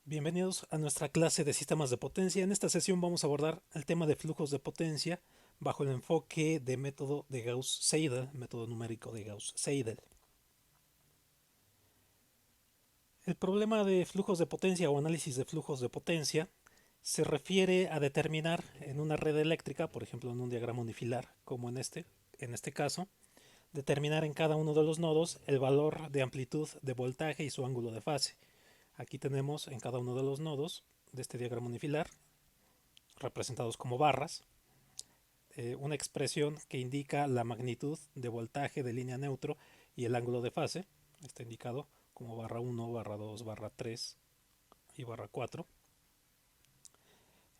Bienvenidos a nuestra clase de sistemas de potencia. En esta sesión vamos a abordar el tema de flujos de potencia bajo el enfoque de método de Gauss-Seidel, método numérico de Gauss-Seidel. El problema de flujos de potencia o análisis de flujos de potencia se refiere a determinar en una red eléctrica, por ejemplo en un diagrama unifilar como en este caso, determinar en cada uno de los nodos el valor de amplitud de voltaje y su ángulo de fase. Aquí tenemos en cada uno de los nodos de este diagrama unifilar, representados como barras, una expresión que indica la magnitud de voltaje de línea neutro y el ángulo de fase. Está indicado como barra 1, barra 2, barra 3 y barra 4.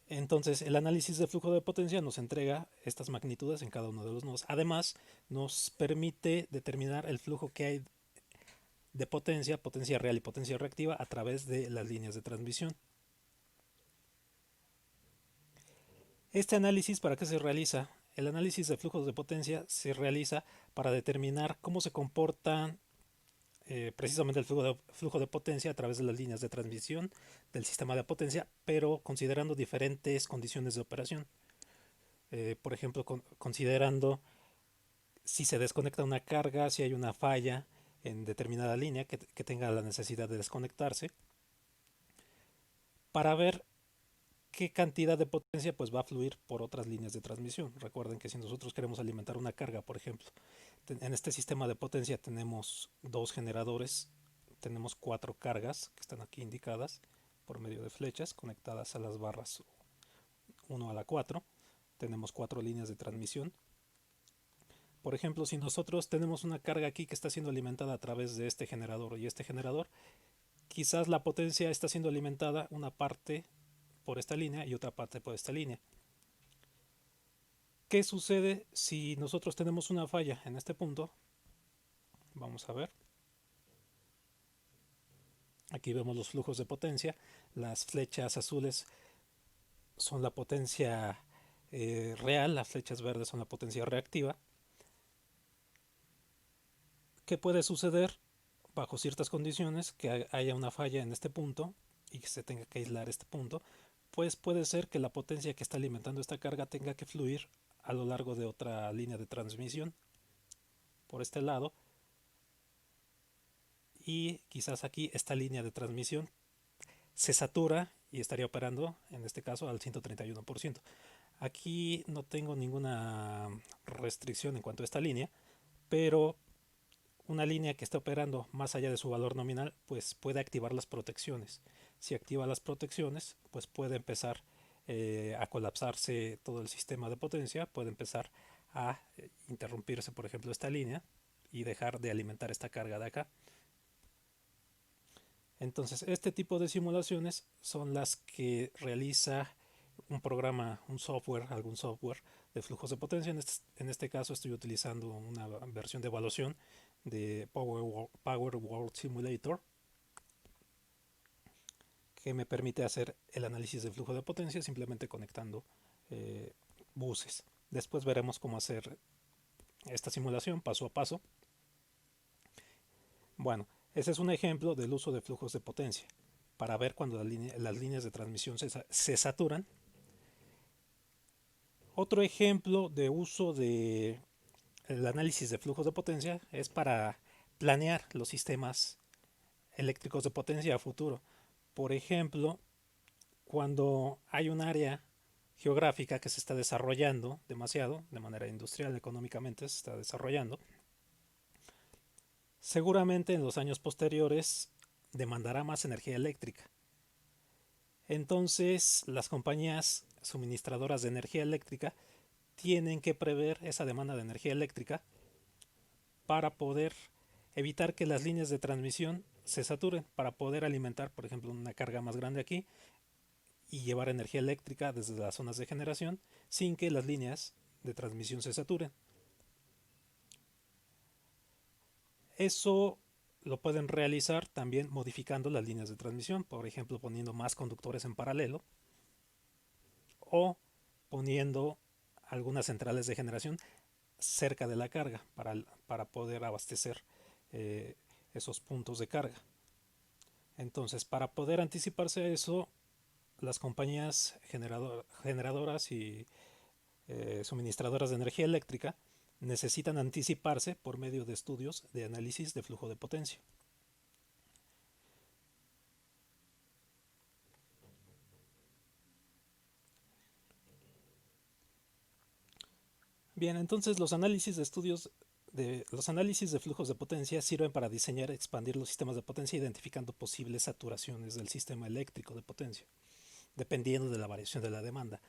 Entonces el análisis de flujo de potencia nos entrega estas magnitudes en cada uno de los nodos. Además nos permite determinar el flujo que hay de potencia, potencia real y potencia reactiva a través de las líneas de transmisión. Este análisis, ¿para qué se realiza? El análisis de flujos de potencia se realiza para determinar cómo se comportan precisamente el flujo de potencia a través de las líneas de transmisión del sistema de potencia, pero considerando diferentes condiciones de operación. Por ejemplo, considerando si se desconecta una carga, si hay una falla en determinada línea que tenga la necesidad de desconectarse, para ver qué cantidad de potencia pues va a fluir por otras líneas de transmisión. Recuerden que si nosotros queremos alimentar una carga, por ejemplo, en este sistema de potencia tenemos dos generadores, tenemos cuatro cargas que están aquí indicadas por medio de flechas conectadas a las barras 1 a la 4. Tenemos cuatro líneas de transmisión. Por ejemplo, si nosotros tenemos una carga aquí que está siendo alimentada a través de este generador y este generador, quizás la potencia está siendo alimentada una parte por esta línea y otra parte por esta línea. ¿Qué sucede si nosotros tenemos una falla en este punto? Vamos a ver. Aquí vemos los flujos de potencia. Las flechas azules son la potencia real, las flechas verdes son la potencia reactiva. ¿Qué puede suceder bajo ciertas condiciones? Que haya una falla en este punto y que se tenga que aislar este punto. Pues puede ser que la potencia que está alimentando esta carga tenga que fluir a lo largo de otra línea de transmisión por este lado, y quizás aquí esta línea de transmisión se satura y estaría operando en este caso al 131%. Aquí no tengo ninguna restricción en cuanto a esta línea, pero una línea que está operando más allá de su valor nominal pues puede activar las protecciones. Si activa las protecciones pues puede empezar a colapsarse todo el sistema de potencia, puede empezar a interrumpirse por ejemplo esta línea y dejar de alimentar esta carga de acá. Entonces, este tipo de simulaciones son las que realiza un programa, un software, algún software de flujos de potencia. En este caso estoy utilizando una versión de evaluación de Power World Simulator que me permite hacer el análisis de flujo de potencia simplemente conectando eh, buses. Después veremos cómo hacer esta simulación paso a paso. Bueno, ese es un ejemplo del uso de flujos de potencia para ver cuando las líneas de transmisión se saturan. Otro ejemplo de uso de el análisis de flujos de potencia es para planear los sistemas eléctricos de potencia a futuro. Por ejemplo, cuando hay un área geográfica que se está desarrollando demasiado, de manera industrial, económicamente se está desarrollando, seguramente en los años posteriores demandará más energía eléctrica. Entonces, las compañías suministradoras de energía eléctrica tienen que prever esa demanda de energía eléctrica para poder evitar que las líneas de transmisión se saturen, para poder alimentar, por ejemplo, una carga más grande aquí y llevar energía eléctrica desde las zonas de generación sin que las líneas de transmisión se saturen. Eso lo pueden realizar también modificando las líneas de transmisión, por ejemplo, poniendo más conductores en paralelo o poniendo algunas centrales de generación cerca de la carga para poder abastecer eh, esos puntos de carga. Entonces, para poder anticiparse a eso, las compañías generadoras y suministradoras de energía eléctrica necesitan anticiparse por medio de estudios de análisis de flujo de potencia. Bien, entonces los análisis de flujos de potencia sirven para diseñar y expandir los sistemas de potencia identificando posibles saturaciones del sistema eléctrico de potencia, dependiendo de la variación de la demanda.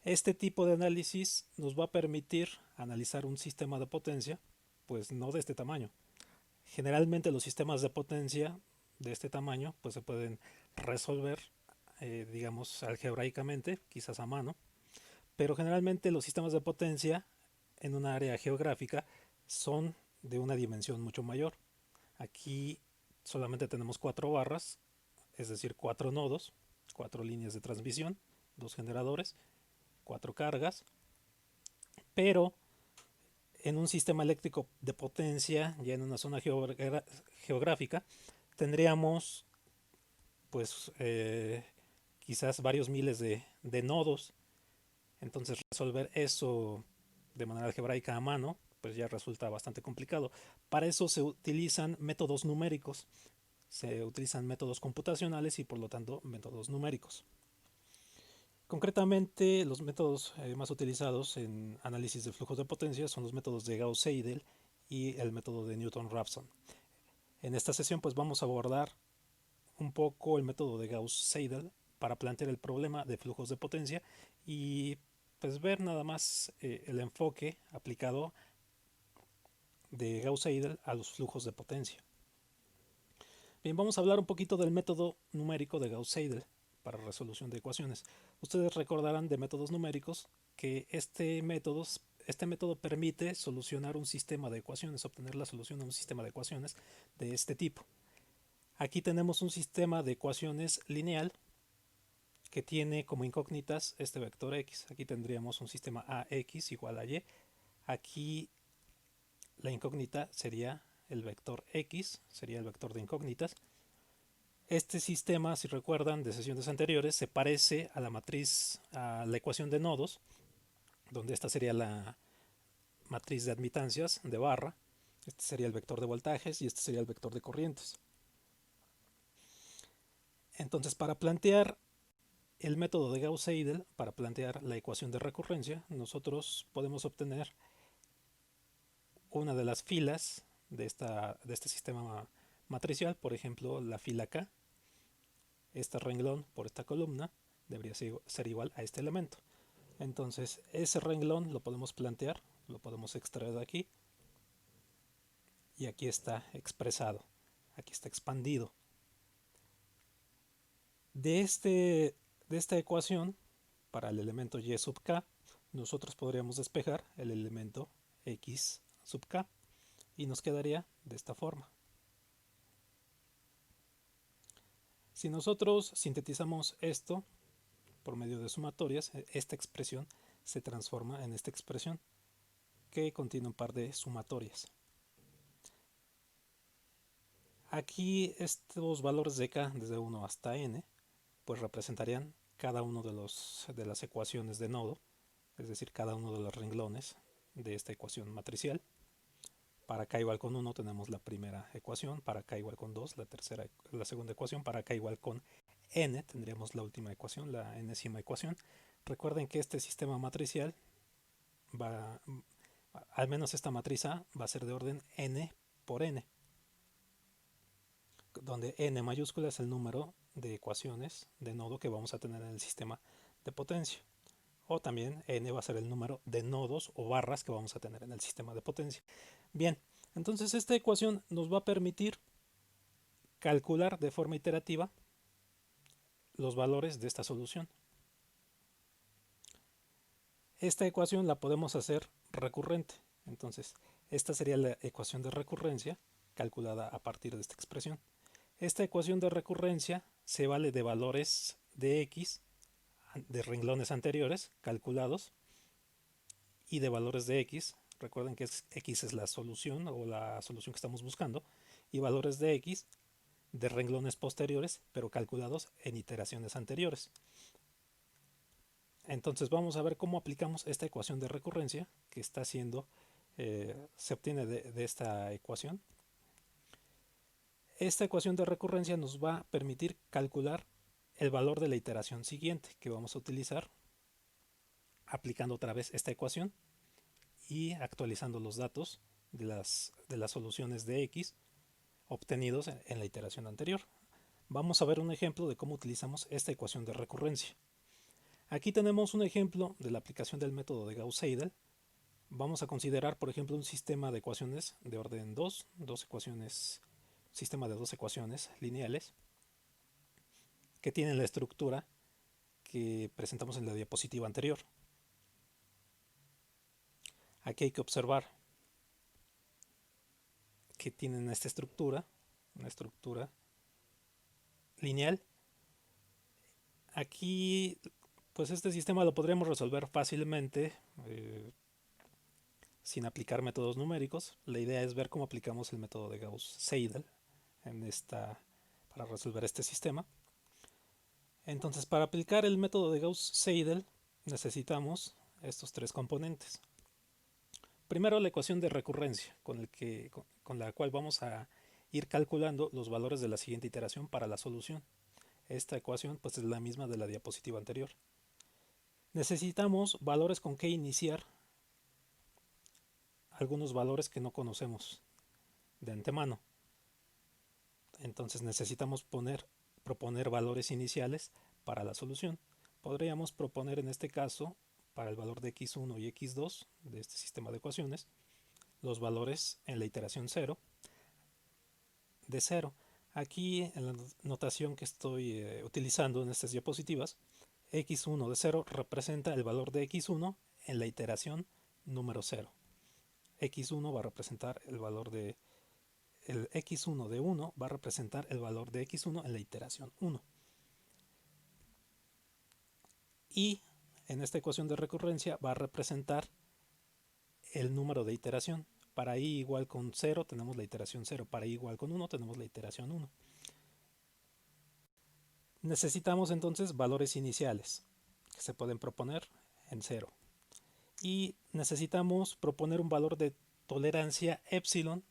Este tipo de análisis nos va a permitir analizar un sistema de potencia, pues no de este tamaño. Generalmente los sistemas de potencia de este tamaño pues se pueden resolver, digamos, algebraicamente, quizás a mano, pero generalmente los sistemas de potencia en una área geográfica son de una dimensión mucho mayor. Aquí solamente tenemos 4 barras, es decir, 4 nodos, 4 líneas de transmisión, 2 generadores, 4 cargas, pero en un sistema eléctrico de potencia, ya en una zona geográfica, tendríamos pues quizás varios miles de nodos. Entonces resolver eso de manera algebraica a mano pues ya resulta bastante complicado. Para eso se utilizan métodos numéricos, se utilizan métodos computacionales y por lo tanto métodos numéricos. Concretamente, los métodos más utilizados en análisis de flujos de potencia son los métodos de Gauss-Seidel y el método de Newton-Raphson. En esta sesión pues vamos a abordar un poco el método de Gauss-Seidel para plantear el problema de flujos de potencia y pues ver nada más el enfoque aplicado de Gauss-Seidel a los flujos de potencia. Bien, vamos a hablar un poquito del método numérico de Gauss-Seidel para resolución de ecuaciones. Ustedes recordarán de métodos numéricos que este método permite solucionar un sistema de ecuaciones, obtener la solución a un sistema de ecuaciones de este tipo. Aquí tenemos un sistema de ecuaciones lineal que tiene como incógnitas este vector x. Aquí tendríamos un sistema ax igual a y. Aquí la incógnita sería el vector x, sería el vector de incógnitas. Este sistema, si recuerdan de sesiones anteriores, se parece a la ecuación de nodos, donde esta sería la matriz de admitancias de barra, este sería el vector de voltajes y este sería el vector de corrientes. Entonces, para plantear el método de Gauss-Seidel, para plantear la ecuación de recurrencia, nosotros podemos obtener una de las filas de este sistema matricial, por ejemplo, la fila K. Este renglón por esta columna debería ser igual a este elemento. Entonces, ese renglón lo podemos plantear, lo podemos extraer de aquí, y aquí está expresado, aquí está expandido. De esta ecuación, para el elemento y sub k, nosotros podríamos despejar el elemento x sub k y nos quedaría de esta forma. Si nosotros sintetizamos esto por medio de sumatorias, esta expresión se transforma en esta expresión que contiene un par de sumatorias. Aquí estos valores de k desde 1 hasta n pues representarían cada uno de las ecuaciones de nodo, es decir, cada uno de los renglones de esta ecuación matricial. Para k igual con 1 tenemos la primera ecuación, para k igual con 2 la segunda ecuación, para k igual con n tendríamos la última ecuación, la enésima ecuación. Recuerden que este sistema matricial al menos esta matriz A va a ser de orden n por n, donde n mayúscula es el número de ecuaciones de nodo que vamos a tener en el sistema de potencia. O también n va a ser el número de nodos o barras que vamos a tener en el sistema de potencia. Bien, entonces esta ecuación nos va a permitir calcular de forma iterativa los valores de esta solución. Esta ecuación la podemos hacer recurrente. Entonces, esta sería la ecuación de recurrencia calculada a partir de esta expresión. Esta ecuación de recurrencia se vale de valores de x, de renglones anteriores calculados, y de valores de x. Recuerden que x es la solución o la solución que estamos buscando, y valores de x de renglones posteriores, pero calculados en iteraciones anteriores. Entonces vamos a ver cómo aplicamos esta ecuación de recurrencia que está haciendo, se obtiene de esta ecuación. Esta ecuación de recurrencia nos va a permitir calcular el valor de la iteración siguiente que vamos a utilizar aplicando otra vez esta ecuación y actualizando los datos de las soluciones de x obtenidos en la iteración anterior. Vamos a ver un ejemplo de cómo utilizamos esta ecuación de recurrencia. Aquí tenemos un ejemplo de la aplicación del método de Gauss-Seidel. Vamos a considerar, por ejemplo, un sistema de ecuaciones de orden 2, sistema de dos ecuaciones lineales que tienen la estructura que presentamos en la diapositiva anterior. Aquí hay que observar que tienen esta estructura, una estructura lineal. Aquí, pues este sistema lo podríamos resolver fácilmente sin aplicar métodos numéricos. La idea es ver cómo aplicamos el método de Gauss-Seidel para resolver este sistema. Entonces, para aplicar el método de Gauss-Seidel necesitamos estos tres componentes. Primero, la ecuación de recurrencia, con la cual vamos a ir calculando los valores de la siguiente iteración para la solución. Esta ecuación pues, es la misma de la diapositiva anterior. Necesitamos valores con que iniciar, algunos valores que no conocemos de antemano. Entonces necesitamos proponer valores iniciales para la solución. Podríamos proponer en este caso, para el valor de x1 y x2 de este sistema de ecuaciones, los valores en la iteración 0 de 0. Aquí en la notación que estoy utilizando en estas diapositivas, x1 de 0 representa el valor de x1 en la iteración número 0. x1 va a representar el valor de el x1 de 1 va a representar el valor de x1 en la iteración 1. Y en esta ecuación de recurrencia va a representar el número de iteración. Para i igual con 0 tenemos la iteración 0. Para i igual con 1 tenemos la iteración 1. Necesitamos entonces valores iniciales que se pueden proponer en 0. Y necesitamos proponer un valor de tolerancia epsilon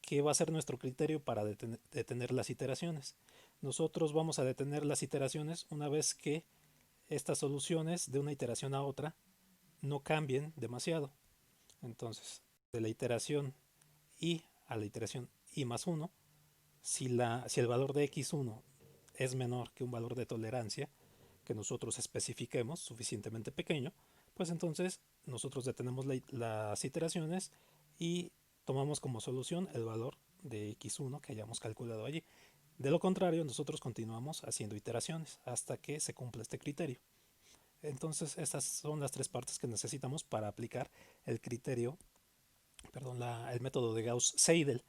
que va a ser nuestro criterio para detener las iteraciones. Nosotros vamos a detener las iteraciones una vez que estas soluciones de una iteración a otra no cambien demasiado. Entonces, de la iteración i a la iteración i más 1, si el valor de x1 es menor que un valor de tolerancia que nosotros especifiquemos suficientemente pequeño, pues entonces nosotros detenemos las iteraciones y tomamos como solución el valor de x1 que hayamos calculado allí. De lo contrario, nosotros continuamos haciendo iteraciones hasta que se cumpla este criterio. Entonces, estas son las tres partes que necesitamos para aplicar el método de Gauss-Seidel.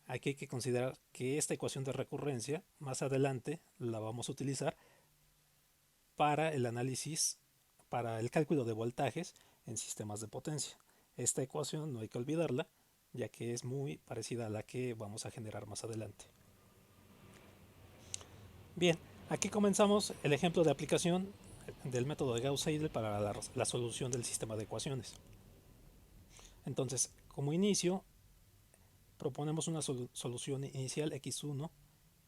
Aquí hay que considerar que esta ecuación de recurrencia, más adelante la vamos a utilizar para el análisis, para el cálculo de voltajes en sistemas de potencia. Esta ecuación no hay que olvidarla, ya que es muy parecida a la que vamos a generar más adelante. Bien, aquí comenzamos el ejemplo de aplicación del método de Gauss-Seidel para la solución del sistema de ecuaciones. Entonces, como inicio, proponemos una solución inicial x1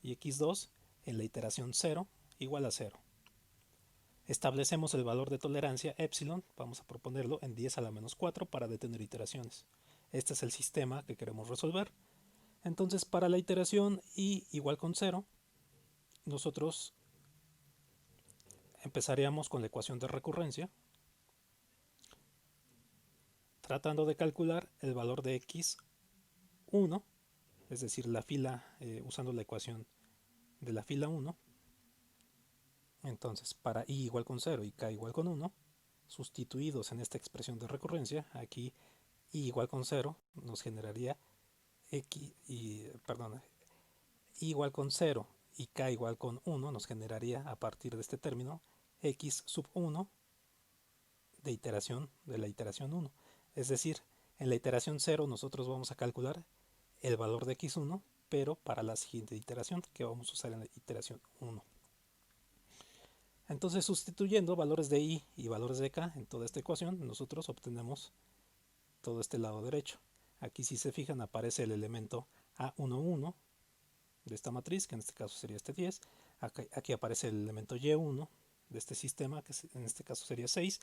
y x2 en la iteración 0 igual a 0. Establecemos el valor de tolerancia epsilon, vamos a proponerlo en 10 a la menos 4 para detener iteraciones. Este es el sistema que queremos resolver. Entonces, para la iteración i igual con 0, nosotros empezaríamos con la ecuación de recurrencia, tratando de calcular el valor de x1, es decir, la fila, usando la ecuación de la fila 1. Entonces, para i igual con 0 y k igual con 1, sustituidos en esta expresión de recurrencia, aquí i igual con 0 nos generaría i igual con 0 y k igual con 1 nos generaría a partir de este término x sub 1 de la iteración 1. Es decir, en la iteración 0 nosotros vamos a calcular el valor de x1 pero para la siguiente iteración que vamos a usar en la iteración 1. Entonces, sustituyendo valores de i y valores de k en toda esta ecuación, nosotros obtenemos todo este lado derecho. Aquí, si se fijan, aparece el elemento A11 de esta matriz, que en este caso sería este 10. Aquí aparece el elemento Y1 de este sistema, que en este caso sería 6.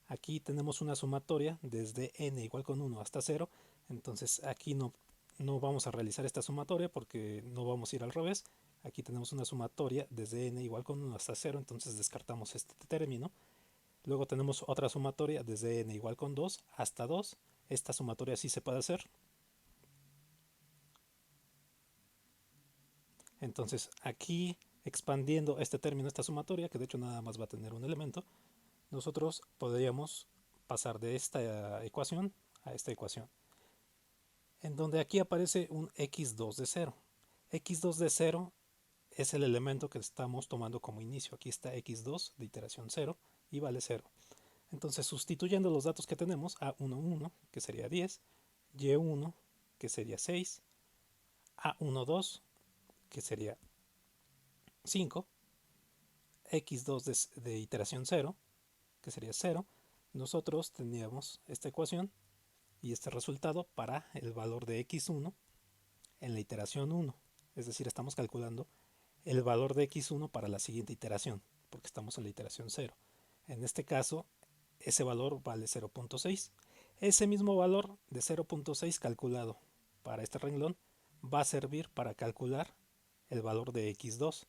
Aquí tenemos una sumatoria desde n igual con 1 hasta 0. Entonces aquí no vamos a realizar esta sumatoria porque no vamos a ir al revés. Aquí tenemos una sumatoria desde n igual con 1 hasta 0, entonces descartamos este término. Luego tenemos otra sumatoria desde n igual con 2 hasta 2. Esta sumatoria sí se puede hacer. Entonces aquí, expandiendo este término, esta sumatoria, que de hecho nada más va a tener un elemento, nosotros podríamos pasar de esta ecuación a esta ecuación, en donde aquí aparece un x2 de 0. x2 de 0 es el elemento que estamos tomando como inicio. Aquí está x2 de iteración 0 y vale 0. Entonces, sustituyendo los datos que tenemos, A11, que sería 10, Y1, que sería 6, A12, que sería 5, x2 de iteración 0, que sería 0, nosotros teníamos esta ecuación y este resultado para el valor de x1 en la iteración 1. Es decir, estamos calculando el valor de x1 para la siguiente iteración, porque estamos en la iteración 0. En este caso, ese valor vale 0.6. Ese mismo valor de 0.6 calculado para este renglón va a servir para calcular el valor de x2.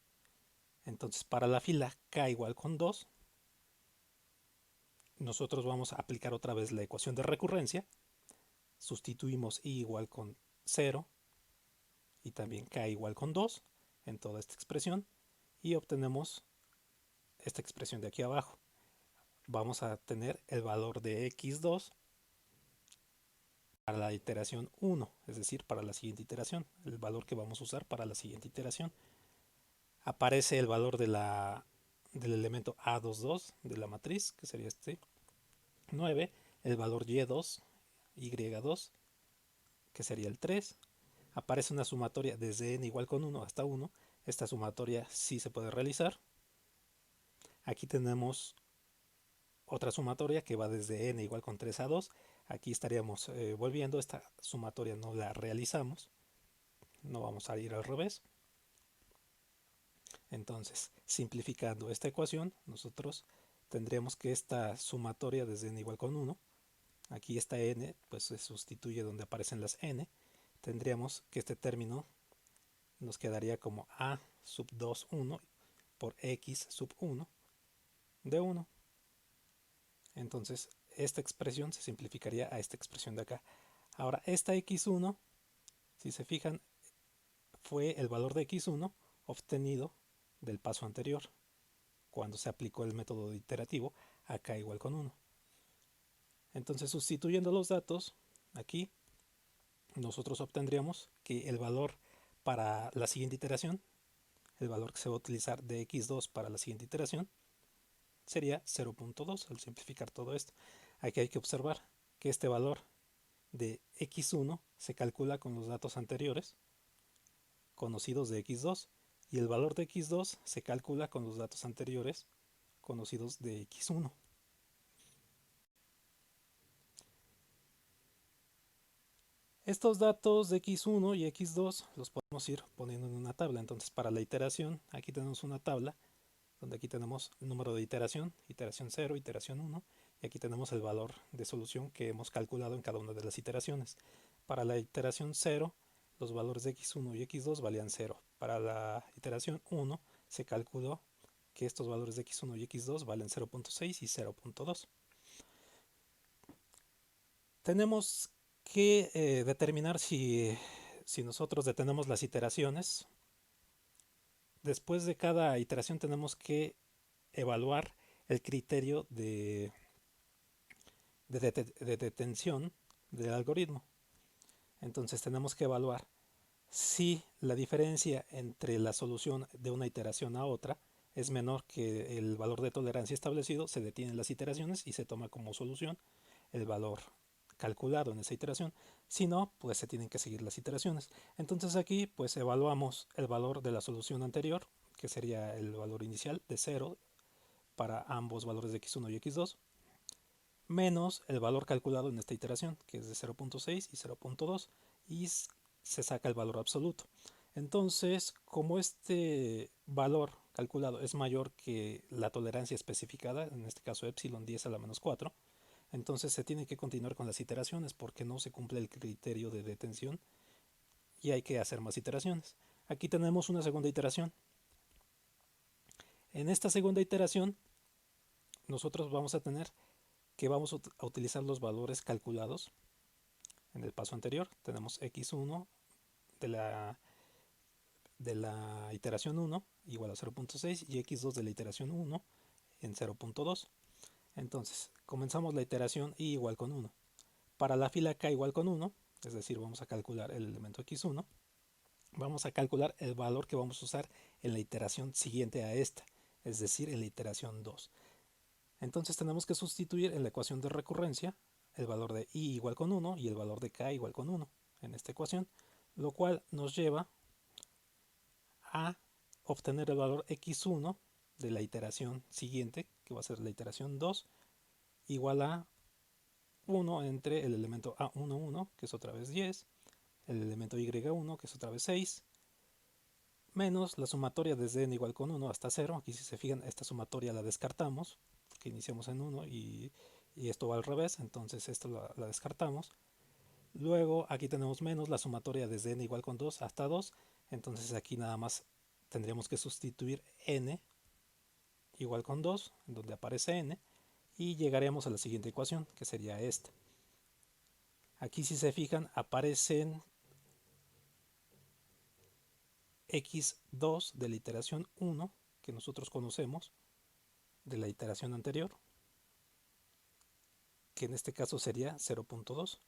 Entonces, para la fila k igual con 2, nosotros vamos a aplicar otra vez la ecuación de recurrencia. Sustituimos i igual con 0 y también k igual con 2 en toda esta expresión y obtenemos esta expresión de aquí abajo. Vamos a tener el valor de x2 para la iteración 1, es decir, para la siguiente iteración, el valor que vamos a usar para la siguiente iteración. Aparece el valor del elemento A22 de la matriz, que sería este 9, el valor Y2, Y2, que sería el 3. Aparece una sumatoria desde n igual con 1 hasta 1. Esta sumatoria sí se puede realizar. Aquí tenemos otra sumatoria que va desde n igual con 3 a 2. Aquí estaríamos volviendo, esta sumatoria no la realizamos, no vamos a ir al revés. Entonces, simplificando esta ecuación, nosotros tendríamos que esta sumatoria desde n igual con 1, aquí esta n pues se sustituye donde aparecen las n, tendríamos que este término nos quedaría como a sub 2 1 por x sub 1 de 1. Entonces esta expresión se simplificaría a esta expresión de acá. Ahora esta x1, si se fijan, fue el valor de x1 obtenido del paso anterior, cuando se aplicó el método iterativo a k igual con 1. Entonces, sustituyendo los datos aquí, nosotros obtendríamos que el valor para la siguiente iteración, el valor que se va a utilizar de x2 para la siguiente iteración, sería 0.2 al simplificar todo esto. Aquí hay que observar que este valor de x1 se calcula con los datos anteriores conocidos de x2 y el valor de x2 se calcula con los datos anteriores conocidos de x1. Estos datos de x1 y x2 los podemos ir poniendo en una tabla. Entonces, para la iteración, aquí tenemos una tabla donde aquí tenemos el número de iteración, iteración 0, iteración 1, y aquí tenemos el valor de solución que hemos calculado en cada una de las iteraciones. Para la iteración 0, los valores de x1 y x2 valían 0. Para la iteración 1 se calculó que estos valores de x1 y x2 valen 0.6 y 0.2. Tenemos que determinar si nosotros detenemos las iteraciones. Después de cada iteración tenemos que evaluar el criterio de detención del algoritmo. Entonces tenemos que evaluar si la diferencia entre la solución de una iteración a otra es menor que el valor de tolerancia establecido, se detienen las iteraciones y se toma como solución el valor calculado en esa iteración. Si no, pues se tienen que seguir las iteraciones. Entonces aquí pues evaluamos el valor de la solución anterior, que sería el valor inicial de 0 para ambos valores de x1 y x2, menos el valor calculado en esta iteración, que es de 0.6 y 0.2, y se saca el valor absoluto. Entonces, como este valor calculado es mayor que la tolerancia especificada, en este caso epsilon 10 a la menos 4, entonces se tiene que continuar con las iteraciones porque no se cumple el criterio de detención y hay que hacer más iteraciones. Aquí tenemos una segunda iteración. En esta segunda iteración nosotros vamos a tener que vamos a utilizar los valores calculados en el paso anterior. Tenemos x1 de la iteración 1 igual a 0.6 y x2 de la iteración 1 en 0.2. Entonces, comenzamos la iteración i igual con 1. Para la fila k igual con 1, es decir, vamos a calcular el elemento x1, vamos a calcular el valor que vamos a usar en la iteración siguiente a esta, es decir, en la iteración 2. Entonces tenemos que sustituir en la ecuación de recurrencia el valor de i igual con 1 y el valor de k igual con 1 en esta ecuación, lo cual nos lleva a obtener el valor x1 de la iteración siguiente, que va a ser la iteración 2, igual a 1 entre el elemento a11, que es otra vez 10, el elemento y1, que es otra vez 6, menos la sumatoria desde n igual con 1 hasta 0. Aquí si se fijan, esta sumatoria la descartamos, que iniciamos en 1 y esto va al revés, entonces esto la descartamos. Luego aquí tenemos menos la sumatoria desde n igual con 2 hasta 2, entonces aquí nada más tendríamos que sustituir n igual con 2, en donde aparece n, y llegaríamos a la siguiente ecuación, que sería esta. Aquí si se fijan aparecen x2 de la iteración 1, que nosotros conocemos, de la iteración anterior, que en este caso sería 0.2.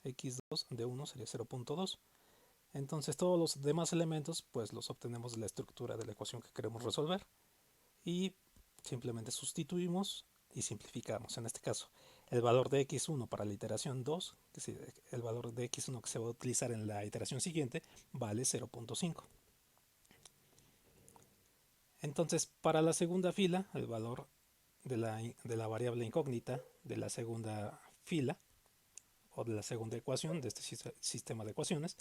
x2 de 1 sería 0.2. Entonces todos los demás elementos pues los obtenemos de la estructura de la ecuación que queremos resolver y simplemente sustituimos y simplificamos. En este caso, el valor de x1 para la iteración 2, que es el valor de x1 que se va a utilizar en la iteración siguiente, vale 0.5. Entonces, para la segunda fila, el valor de la variable incógnita de la segunda fila o de la segunda ecuación de este sistema de ecuaciones,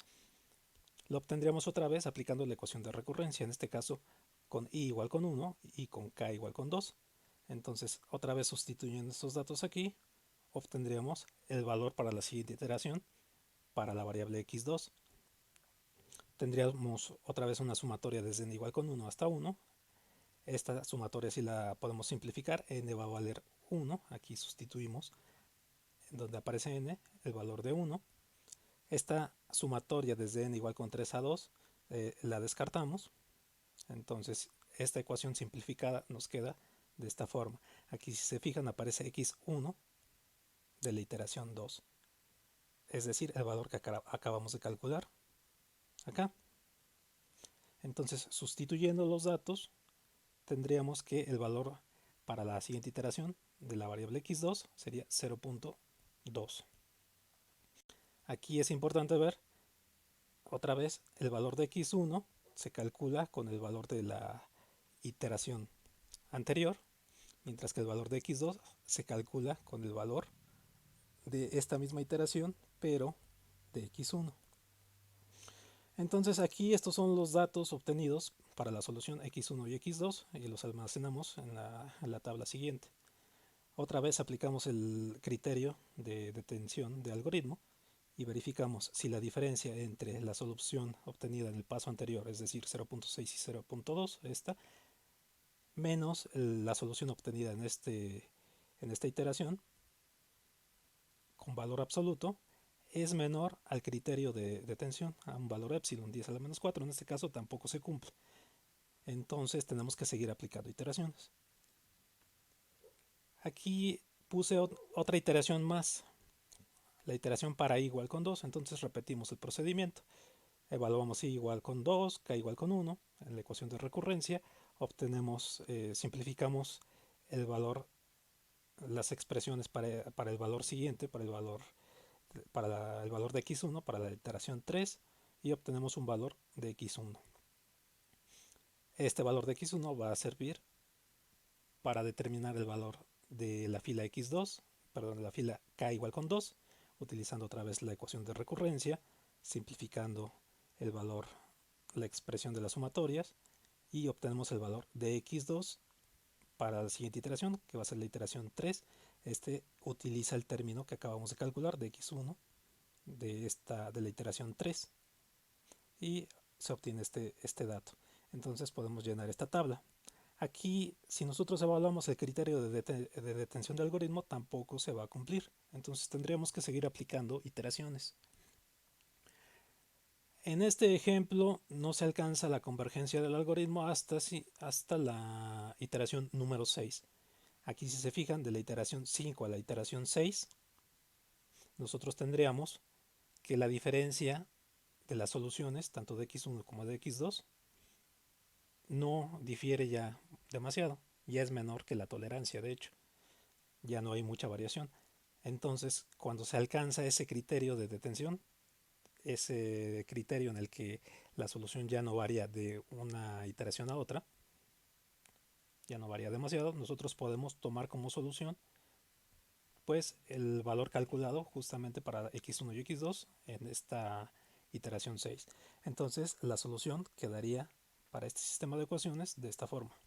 lo obtendríamos otra vez aplicando la ecuación de recurrencia, en este caso con i igual con 1 y con k igual con 2. Entonces, otra vez sustituyendo estos datos aquí, obtendríamos el valor para la siguiente iteración para la variable x2. Tendríamos otra vez una sumatoria desde n igual con 1 hasta 1. Esta sumatoria si la podemos simplificar, n va a valer 1, aquí sustituimos donde aparece n, el valor de 1. Esta sumatoria desde n igual con 3 a 2 la descartamos, entonces esta ecuación simplificada nos queda de esta forma. Aquí si se fijan aparece x1 de la iteración 2, es decir, el valor que acabamos de calcular acá. Entonces sustituyendo los datos tendríamos que el valor para la siguiente iteración de la variable x2 sería 0.2. Aquí es importante ver otra vez el valor de x1 se calcula con el valor de la iteración anterior, mientras que el valor de x2 se calcula con el valor de esta misma iteración, pero de x1. Entonces aquí estos son los datos obtenidos para la solución x1 y x2 y los almacenamos en la tabla siguiente. Otra vez aplicamos el criterio de detención de algoritmo y verificamos si la diferencia entre la solución obtenida en el paso anterior, es decir 0.6 y 0.2, esta, menos la solución obtenida en esta iteración con valor absoluto, es menor al criterio de detención, a un valor epsilon 10 a la menos 4, en este caso tampoco se cumple. Entonces tenemos que seguir aplicando iteraciones. Aquí puse otra iteración más, la iteración para i igual con 2, entonces repetimos el procedimiento. Evaluamos i igual con 2, k igual con 1 en la ecuación de recurrencia, obtenemos, simplificamos el valor, las expresiones para el valor siguiente, para el valor para el valor de x1 para la iteración 3 y obtenemos un valor de x1. Este valor de x1 va a servir para determinar el valor de la fila x2, perdón, la fila k igual con 2, utilizando otra vez la ecuación de recurrencia, simplificando el valor, la expresión de las sumatorias, y obtenemos el valor de x2 para la siguiente iteración, que va a ser la iteración 3. Este utiliza el término que acabamos de calcular de x1 de la iteración 3 y se obtiene este dato. Entonces podemos llenar esta tabla. Aquí, si nosotros evaluamos el criterio de detención del algoritmo, tampoco se va a cumplir. Entonces tendríamos que seguir aplicando iteraciones. En este ejemplo no se alcanza la convergencia del algoritmo hasta la iteración número 6. Aquí, si se fijan, de la iteración 5 a la iteración 6, nosotros tendríamos que la diferencia de las soluciones, tanto de x1 como de x2, no difiere ya demasiado, ya es menor que la tolerancia, de hecho, ya no hay mucha variación. Entonces, cuando se alcanza ese criterio de detención, ese criterio en el que la solución ya no varía de una iteración a otra, ya no varía demasiado, nosotros podemos tomar como solución pues el valor calculado justamente para x1 y x2 en esta iteración 6. Entonces la solución quedaría para este sistema de ecuaciones de esta forma.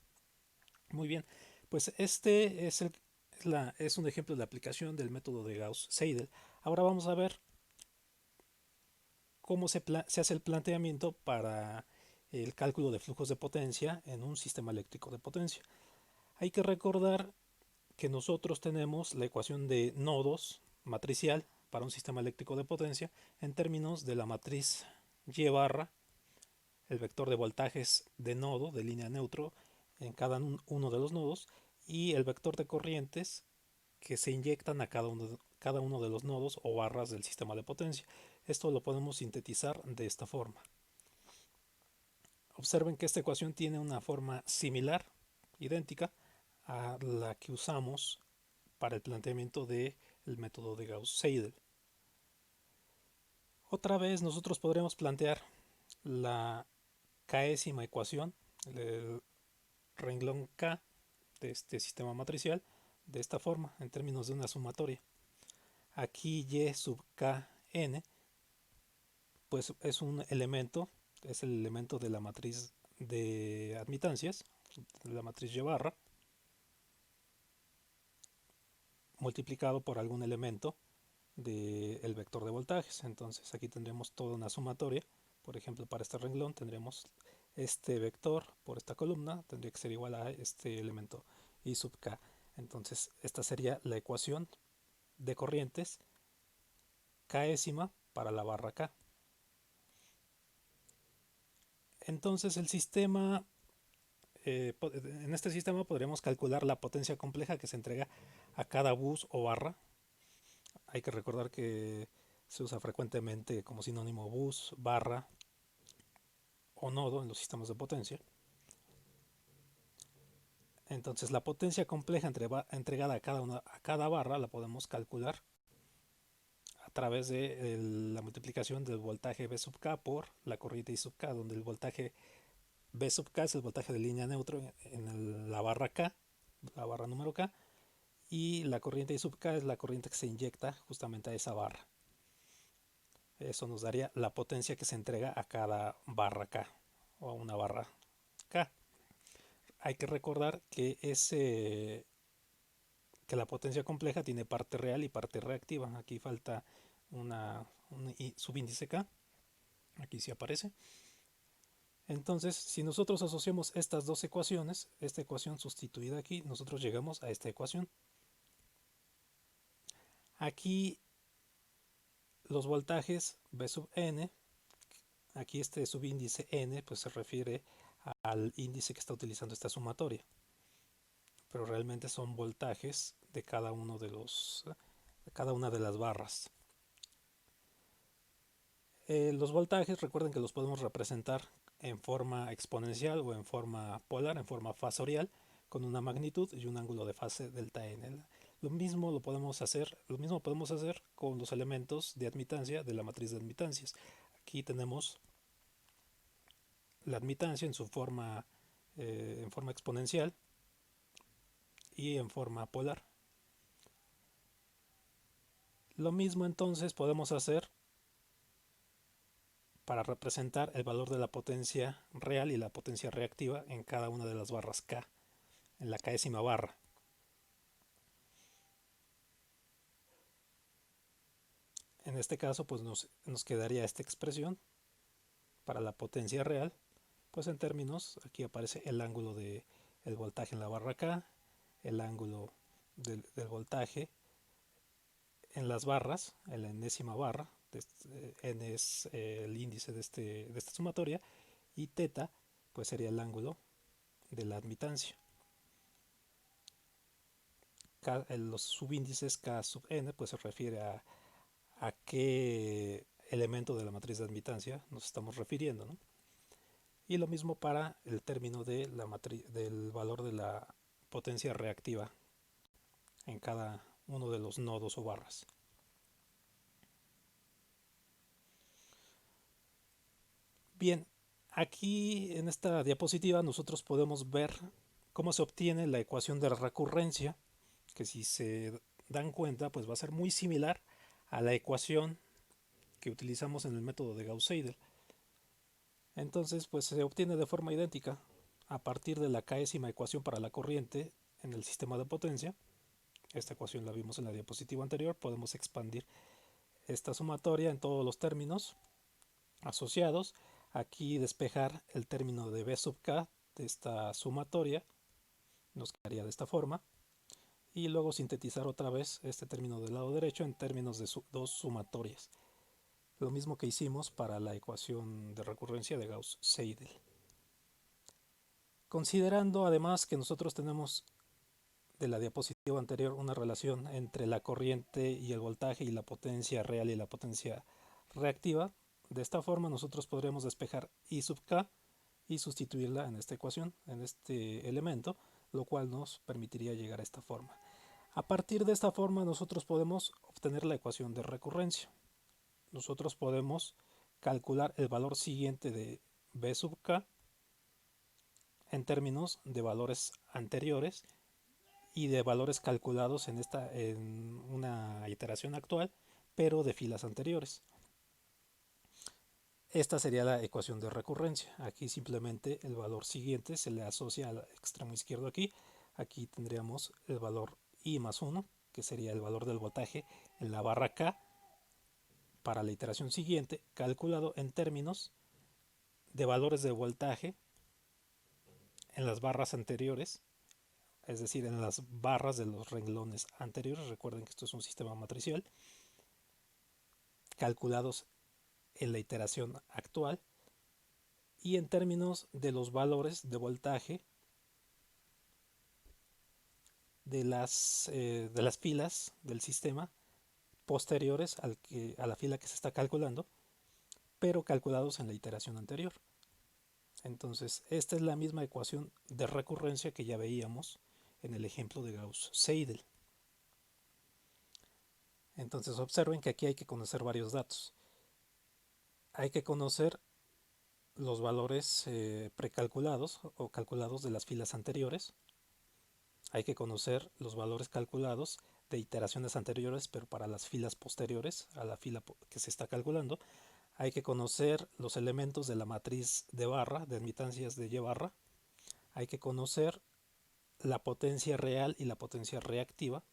Muy bien, pues este es un ejemplo de la aplicación del método de Gauss-Seidel. Ahora vamos a ver cómo se hace el planteamiento para el cálculo de flujos de potencia en un sistema eléctrico de potencia. Hay que recordar que nosotros tenemos la ecuación de nodos matricial para un sistema eléctrico de potencia en términos de la matriz Y barra, el vector de voltajes de nodo, de línea neutro, en cada uno de los nodos, y el vector de corrientes que se inyectan a cada uno de los nodos o barras del sistema de potencia. Esto lo podemos sintetizar de esta forma. Observen que esta ecuación tiene una forma similar, idéntica, a la que usamos para el planteamiento del método de Gauss-Seidel. Otra vez nosotros podremos plantear la késima ecuación, el renglón K de este sistema matricial, de esta forma, en términos de una sumatoria. Aquí Y sub Kn pues es un elemento, es el elemento de la matriz de admitancias, de la matriz Y barra, multiplicado por algún elemento del vector de voltajes. Entonces aquí tendremos toda una sumatoria. Por ejemplo, para este renglón tendremos este vector por esta columna, tendría que ser igual a este elemento I sub k. Entonces esta sería la ecuación de corrientes késima para la barra K. Entonces el sistema, en este sistema podremos calcular la potencia compleja que se entrega a cada bus o barra. Hay que recordar que se usa frecuentemente como sinónimo bus, barra o nodo en los sistemas de potencia. Entonces la potencia compleja entregada a cada barra la podemos calcular a través de la multiplicación del voltaje V sub K por la corriente I sub K, donde el voltaje V sub K es el voltaje de línea neutro en la barra K, la barra número K, y la corriente I sub K es la corriente que se inyecta justamente a esa barra. Eso nos daría la potencia que se entrega a cada barra K o a una barra K. Hay que recordar que la potencia compleja tiene parte real y parte reactiva. Aquí falta un subíndice K. Aquí sí aparece. Entonces, si nosotros asociamos estas dos ecuaciones, esta ecuación sustituida aquí, nosotros llegamos a esta ecuación. Aquí los voltajes V sub n, aquí este subíndice n, pues se refiere al índice que está utilizando esta sumatoria. Pero realmente son voltajes de cada una de las barras. Los voltajes, recuerden que los podemos representar en forma exponencial o en forma polar, en forma fasorial, con una magnitud y un ángulo de fase delta n. Lo mismo podemos hacer con los elementos de admitancia de la matriz de admitancias. Aquí tenemos la admitancia en forma exponencial y en forma polar. Lo mismo entonces podemos hacer para representar el valor de la potencia real y la potencia reactiva en cada una de las barras K, en la késima barra. En este caso pues nos quedaría esta expresión para la potencia real, pues en términos, aquí aparece el ángulo del voltaje en la barra K, el ángulo del voltaje en las barras, en la enésima barra, n es el índice de esta sumatoria, y teta pues sería el ángulo de la admitancia. Los subíndices K sub n pues se refiere a qué elemento de la matriz de admitancia nos estamos refiriendo, ¿no? Y lo mismo para el término de del valor de la potencia reactiva en cada uno de los nodos o barras. Bien, aquí en esta diapositiva nosotros podemos ver cómo se obtiene la ecuación de recurrencia, que si se dan cuenta pues va a ser muy similar a la ecuación que utilizamos en el método de Gauss-Seidel. Entonces pues se obtiene de forma idéntica a partir de la késima ecuación para la corriente en el sistema de potencia. Esta ecuación la vimos en la diapositiva anterior. Podemos expandir esta sumatoria en todos los términos asociados. Aquí despejar el término de B sub K de esta sumatoria nos quedaría de esta forma. Y luego sintetizar otra vez este término del lado derecho en términos de dos sumatorias. Lo mismo que hicimos para la ecuación de recurrencia de Gauss-Seidel. Considerando además que nosotros tenemos de la diapositiva anterior una relación entre la corriente y el voltaje y la potencia real y la potencia reactiva, de esta forma nosotros podríamos despejar I sub K y sustituirla en esta ecuación, en este elemento, lo cual nos permitiría llegar a esta forma. A partir de esta forma nosotros podemos obtener la ecuación de recurrencia. Nosotros podemos calcular el valor siguiente de B sub K en términos de valores anteriores y de valores calculados en una iteración actual, pero de filas anteriores. Esta sería la ecuación de recurrencia. Aquí simplemente el valor siguiente se le asocia al extremo izquierdo aquí. Aquí tendríamos el valor I más 1, que sería el valor del voltaje en la barra K para la iteración siguiente, calculado en términos de valores de voltaje en las barras anteriores, es decir, en las barras de los renglones anteriores. Recuerden que esto es un sistema matricial, calculados en la iteración actual, y en términos de los valores de voltaje de las filas del sistema posteriores a la fila que se está calculando, pero calculados en la iteración anterior. Entonces, esta es la misma ecuación de recurrencia que ya veíamos en el ejemplo de Gauss-Seidel. Entonces, observen que aquí hay que conocer varios datos. Hay que conocer los valores precalculados o calculados de las filas anteriores. Hay que conocer los valores calculados de iteraciones anteriores, pero para las filas posteriores a la fila que se está calculando. Hay que conocer los elementos de la matriz de barra, de admitancias de Y barra. Hay que conocer la potencia real y la potencia reactiva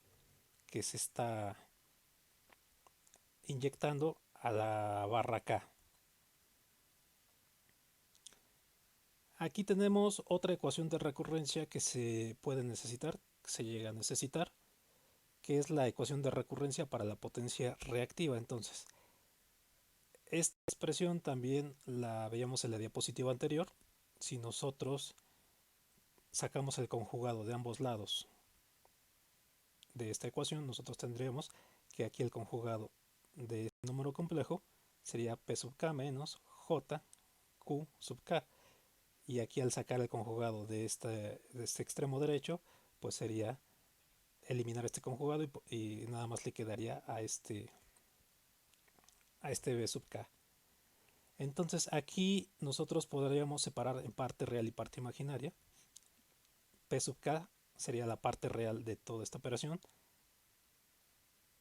que se está inyectando a la barra K. Aquí tenemos otra ecuación de recurrencia que se puede necesitar, que se llega a necesitar, que es la ecuación de recurrencia para la potencia reactiva. Entonces, esta expresión también la veíamos en la diapositiva anterior. Si nosotros sacamos el conjugado de ambos lados de esta ecuación, nosotros tendríamos que aquí el conjugado de este número complejo sería P sub K menos J Q sub K. Y aquí al sacar el conjugado de este extremo derecho, pues sería eliminar este conjugado y nada más le quedaría a este B sub k. Entonces aquí nosotros podríamos separar en parte real y parte imaginaria. P sub k sería la parte real de toda esta operación.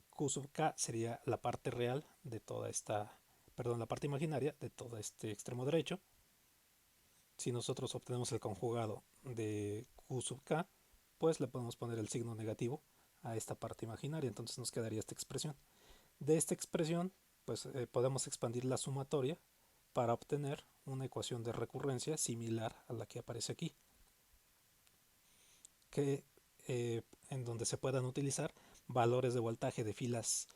Q sub k sería la parte real de toda esta, perdón, la parte imaginaria de todo este extremo derecho. Si nosotros obtenemos el conjugado de Q sub k, pues le podemos poner el signo negativo a esta parte imaginaria, entonces nos quedaría esta expresión. De esta expresión, pues podemos expandir la sumatoria para obtener una ecuación de recurrencia similar a la que aparece aquí, que en donde se puedan utilizar valores de voltaje de filas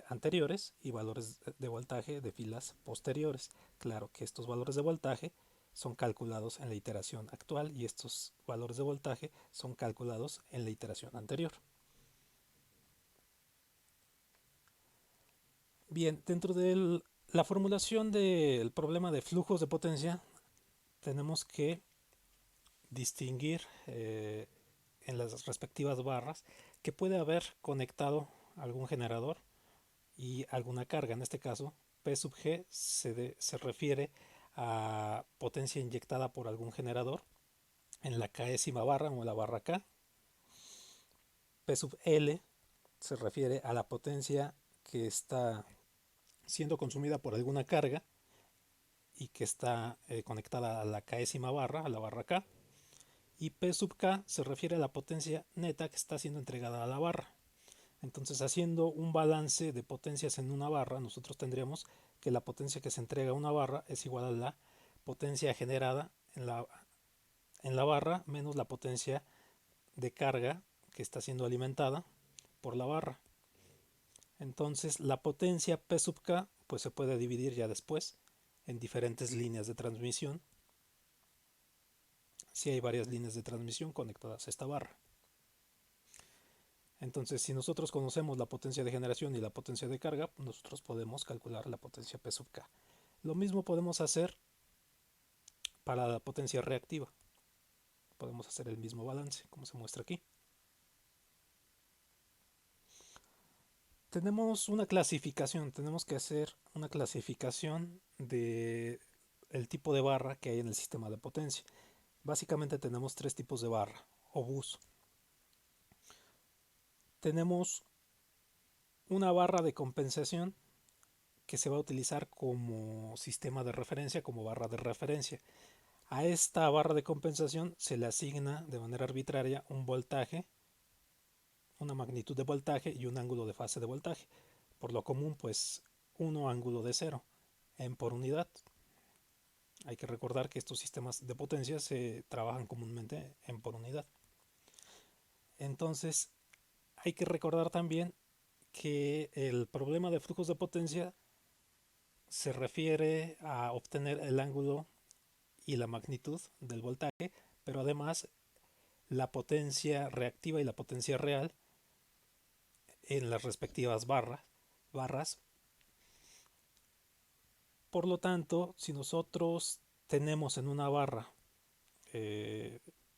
anteriores y valores de voltaje de filas posteriores. Claro que estos valores de voltaje son calculados en la iteración actual y estos valores de voltaje son calculados en la iteración anterior. Bien, dentro de la formulación del problema de flujos de potencia tenemos que distinguir en las respectivas barras que puede haber conectado algún generador y alguna carga. En este caso, P sub G se refiere a potencia inyectada por algún generador en la késima barra o la barra K. P sub L se refiere a la potencia que está siendo consumida por alguna carga y que está conectada a la késima barra, a la barra K. Y P sub K se refiere a la potencia neta que está siendo entregada a la barra. Entonces, haciendo un balance de potencias en una barra, nosotros tendríamos que la potencia que se entrega a una barra es igual a la potencia generada en la barra menos la potencia de carga que está siendo alimentada por la barra. Entonces, la potencia P sub K pues se puede dividir ya después en diferentes líneas de transmisión, si hay varias líneas de transmisión conectadas a esta barra. Entonces, si nosotros conocemos la potencia de generación y la potencia de carga, nosotros podemos calcular la potencia P sub K. Lo mismo podemos hacer para la potencia reactiva. Podemos hacer el mismo balance, como se muestra aquí. Tenemos una clasificación, tenemos que hacer una clasificación de el tipo de barra que hay en el sistema de potencia. Básicamente tenemos tres tipos de barra o bus. Tenemos una barra de compensación que se va a utilizar como sistema de referencia, como barra de referencia. A esta barra de compensación se le asigna de manera arbitraria un voltaje, una magnitud de voltaje y un ángulo de fase de voltaje. Por lo común, pues 1 ángulo de 0 en por unidad. Hay que recordar que estos sistemas de potencia se trabajan comúnmente en por unidad. Entonces, hay que recordar también que el problema de flujos de potencia se refiere a obtener el ángulo y la magnitud del voltaje, pero además la potencia reactiva y la potencia real en las respectivas barras. Por lo tanto, si nosotros tenemos en una barra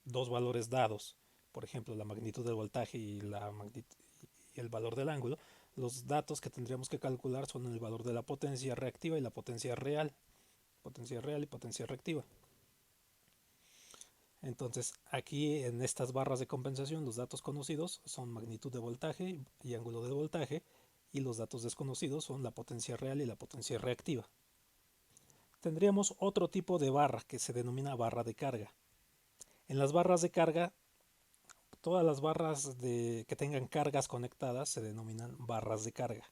dos valores dados, por ejemplo la magnitud del voltaje y el valor del ángulo, los datos que tendríamos que calcular son el valor de la potencia reactiva y la potencia real y potencia reactiva. Entonces, aquí en estas barras de compensación, los datos conocidos son magnitud de voltaje y ángulo de voltaje, y los datos desconocidos son la potencia real y la potencia reactiva. Tendríamos otro tipo de barra que se denomina barra de carga. En las barras de carga, todas las barras que tengan cargas conectadas se denominan barras de carga.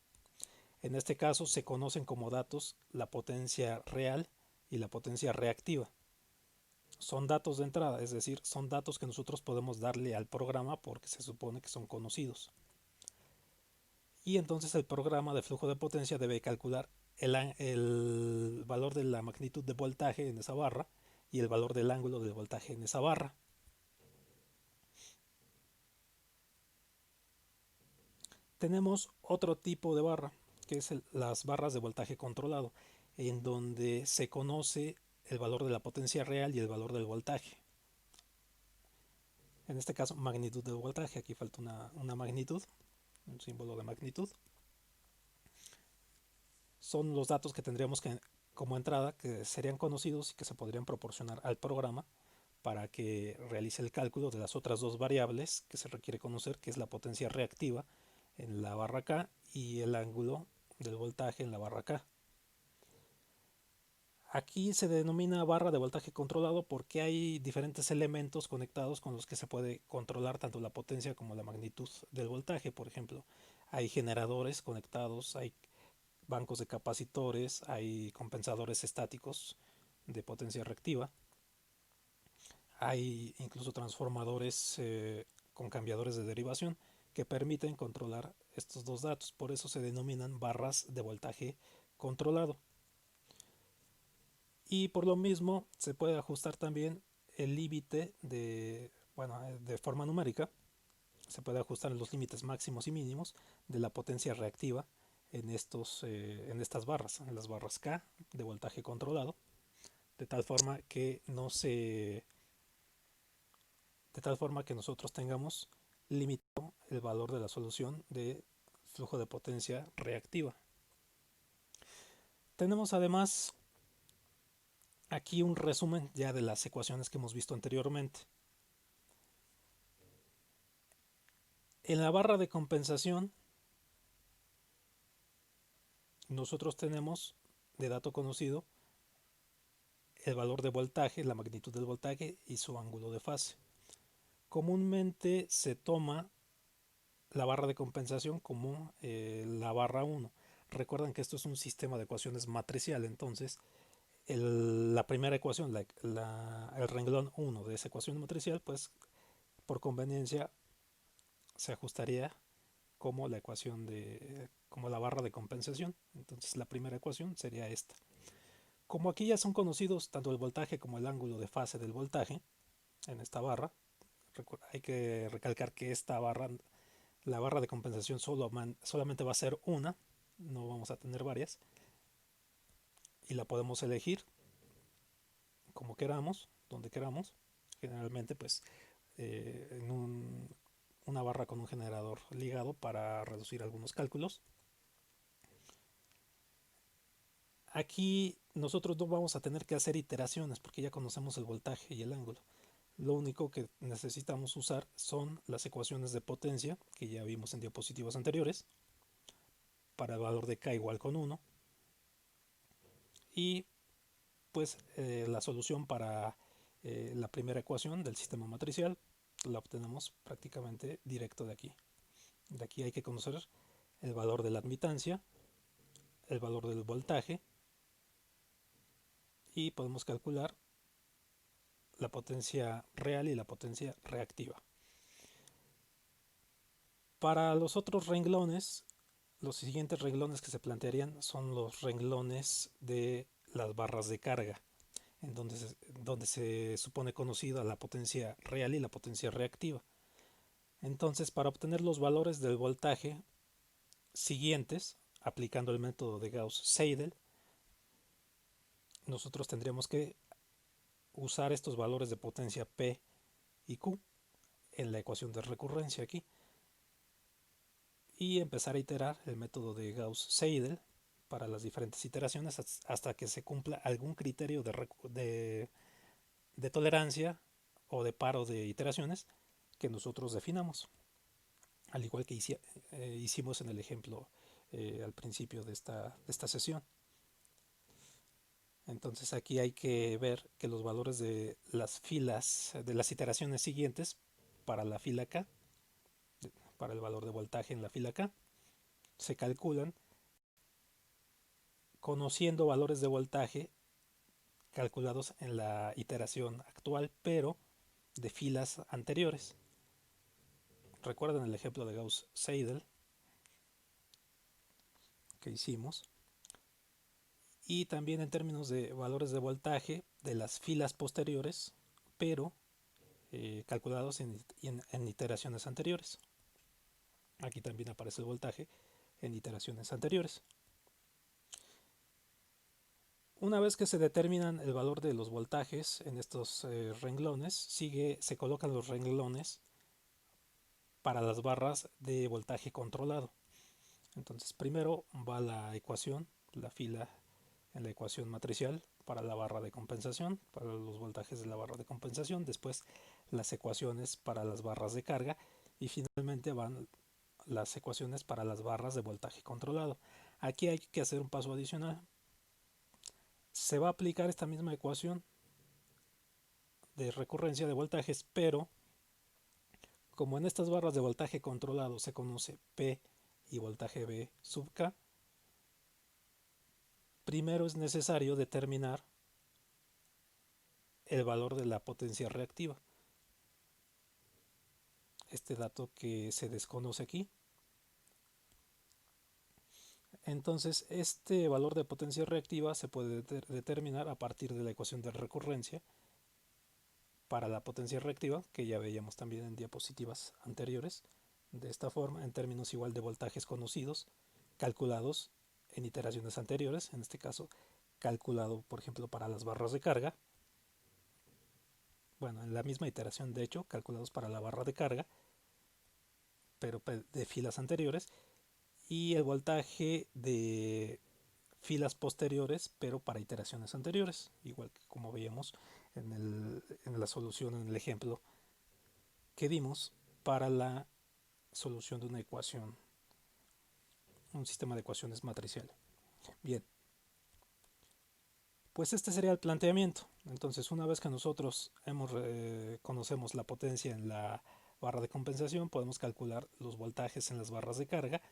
En este caso se conocen como datos la potencia real y la potencia reactiva. Son datos de entrada, es decir, son datos que nosotros podemos darle al programa porque se supone que son conocidos. Y entonces el programa de flujo de potencia debe calcular el valor de la magnitud de voltaje en esa barra y el valor del ángulo de voltaje en esa barra. Tenemos otro tipo de barra, que es las barras de voltaje controlado, en donde se conoce el valor de la potencia real y el valor del voltaje. En este caso, magnitud del voltaje. Aquí falta una magnitud, un símbolo de magnitud. Son los datos que tendríamos que, como entrada, que serían conocidos y que se podrían proporcionar al programa para que realice el cálculo de las otras dos variables que se requiere conocer, que es la potencia reactiva en la barra K y el ángulo del voltaje en la barra K. Aquí se denomina barra de voltaje controlado porque hay diferentes elementos conectados con los que se puede controlar tanto la potencia como la magnitud del voltaje. Por ejemplo, hay generadores conectados, hay bancos de capacitores, hay compensadores estáticos de potencia reactiva, hay incluso transformadores con cambiadores de derivación que permiten controlar estos dos datos. Por eso se denominan barras de voltaje controlado. Y por lo mismo se puede ajustar también el límite de forma numérica. Se puede ajustar los límites máximos y mínimos de la potencia reactiva en estas barras, en las barras K de voltaje controlado, de tal forma que no se de tal forma que nosotros tengamos limitado el valor de la solución de flujo de potencia reactiva. Tenemos además aquí un resumen ya de las ecuaciones que hemos visto anteriormente. En la barra de compensación nosotros tenemos de dato conocido el valor de voltaje, la magnitud del voltaje y su ángulo de fase. Comúnmente se toma la barra de compensación como la barra 1. Recuerden que esto es un sistema de ecuaciones matricial, entonces la primera ecuación, el renglón 1 de esa ecuación matricial, pues por conveniencia se ajustaría como como la barra de compensación. Entonces la primera ecuación sería esta. Como aquí ya son conocidos tanto el voltaje como el ángulo de fase del voltaje en esta barra, hay que recalcar que la barra de compensación solamente va a ser una, no vamos a tener varias, y la podemos elegir como queramos, donde queramos. Generalmente pues en una barra con un generador ligado para reducir algunos cálculos. Aquí nosotros no vamos a tener que hacer iteraciones porque ya conocemos el voltaje y el ángulo. Lo único que necesitamos usar son las ecuaciones de potencia que ya vimos en diapositivas anteriores para el valor de K igual con 1 y pues la solución para la primera ecuación del sistema matricial la obtenemos prácticamente directo de aquí. De aquí hay que conocer el valor de la admitancia, el valor del voltaje y podemos calcular la potencia real y la potencia reactiva. Para los otros renglones, los siguientes renglones que se plantearían son los renglones de las barras de carga, en donde se supone conocida la potencia real y la potencia reactiva. Entonces, para obtener los valores del voltaje siguientes, aplicando el método de Gauss-Seidel, nosotros tendríamos que usar estos valores de potencia P y Q en la ecuación de recurrencia aquí y empezar a iterar el método de Gauss-Seidel para las diferentes iteraciones hasta que se cumpla algún criterio de tolerancia o de paro de iteraciones que nosotros definamos, al igual que hicimos en el ejemplo al principio de esta sesión. Entonces aquí hay que ver que los valores de las filas, de las iteraciones siguientes para la fila K, para el valor de voltaje en la fila K, se calculan conociendo valores de voltaje calculados en la iteración actual, pero de filas anteriores. Recuerden el ejemplo de Gauss-Seidel que hicimos. Y también en términos de valores de voltaje de las filas posteriores, pero calculados en iteraciones anteriores. Aquí también aparece el voltaje en iteraciones anteriores. Una vez que se determinan el valor de los voltajes en estos renglones, se colocan los renglones para las barras de voltaje controlado. Entonces primero va la ecuación, la fila en la ecuación matricial para la barra de compensación, para los voltajes de la barra de compensación, después las ecuaciones para las barras de carga y finalmente van las ecuaciones para las barras de voltaje controlado. Aquí hay que hacer un paso adicional. Se va a aplicar esta misma ecuación de recurrencia de voltajes, pero como en estas barras de voltaje controlado se conoce P y voltaje B sub K, primero es necesario determinar el valor de la potencia reactiva. Este dato que se desconoce aquí. Entonces, este valor de potencia reactiva se puede determinar a partir de la ecuación de recurrencia para la potencia reactiva, que ya veíamos también en diapositivas anteriores, de esta forma, en términos igual de voltajes conocidos, calculados en iteraciones anteriores, en este caso calculado, por ejemplo, para las barras de carga, bueno, en la misma iteración, de hecho, calculados para la barra de carga, pero de filas anteriores, y el voltaje de filas posteriores, pero para iteraciones anteriores, igual que como veíamos en la solución, en el ejemplo que dimos para la solución de una ecuación, un sistema de ecuaciones matricial. Bien, pues este sería el planteamiento. Entonces, una vez que nosotros conocemos la potencia en la barra de compensación, podemos calcular los voltajes en las barras de carga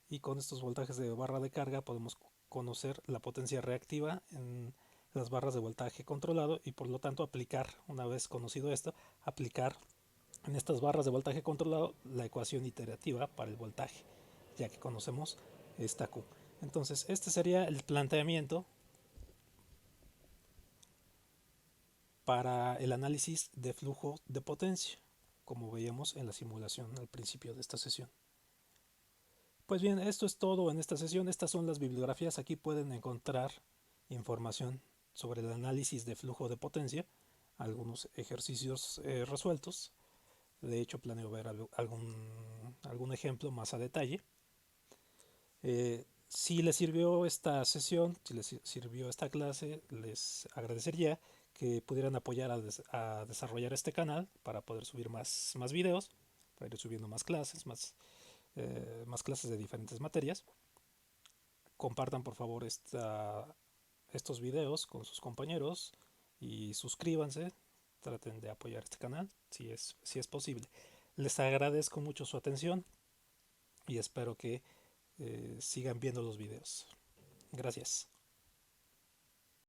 y con estos voltajes de barra de carga podemos conocer la potencia reactiva en las barras de voltaje controlado y por lo tanto aplicar, una vez conocido esto, aplicar en estas barras de voltaje controlado la ecuación iterativa para el voltaje, ya que conocemos esta Q. Entonces, este sería el planteamiento para el análisis de flujo de potencia, como veíamos en la simulación al principio de esta sesión. Pues bien, esto es todo en esta sesión. Estas son las bibliografías. Aquí pueden encontrar información sobre el análisis de flujo de potencia, algunos ejercicios resueltos. De hecho, planeo ver algún ejemplo más a detalle. Si les sirvió esta sesión, si les sirvió esta clase, les agradecería que pudieran apoyar a desarrollar este canal para poder subir más videos, para ir subiendo más clases, más clases de diferentes materias. Compartan por favor estos videos con sus compañeros y suscríbanse. Traten de apoyar este canal si es posible. Les agradezco mucho su atención y espero que sigan viendo los videos. Gracias.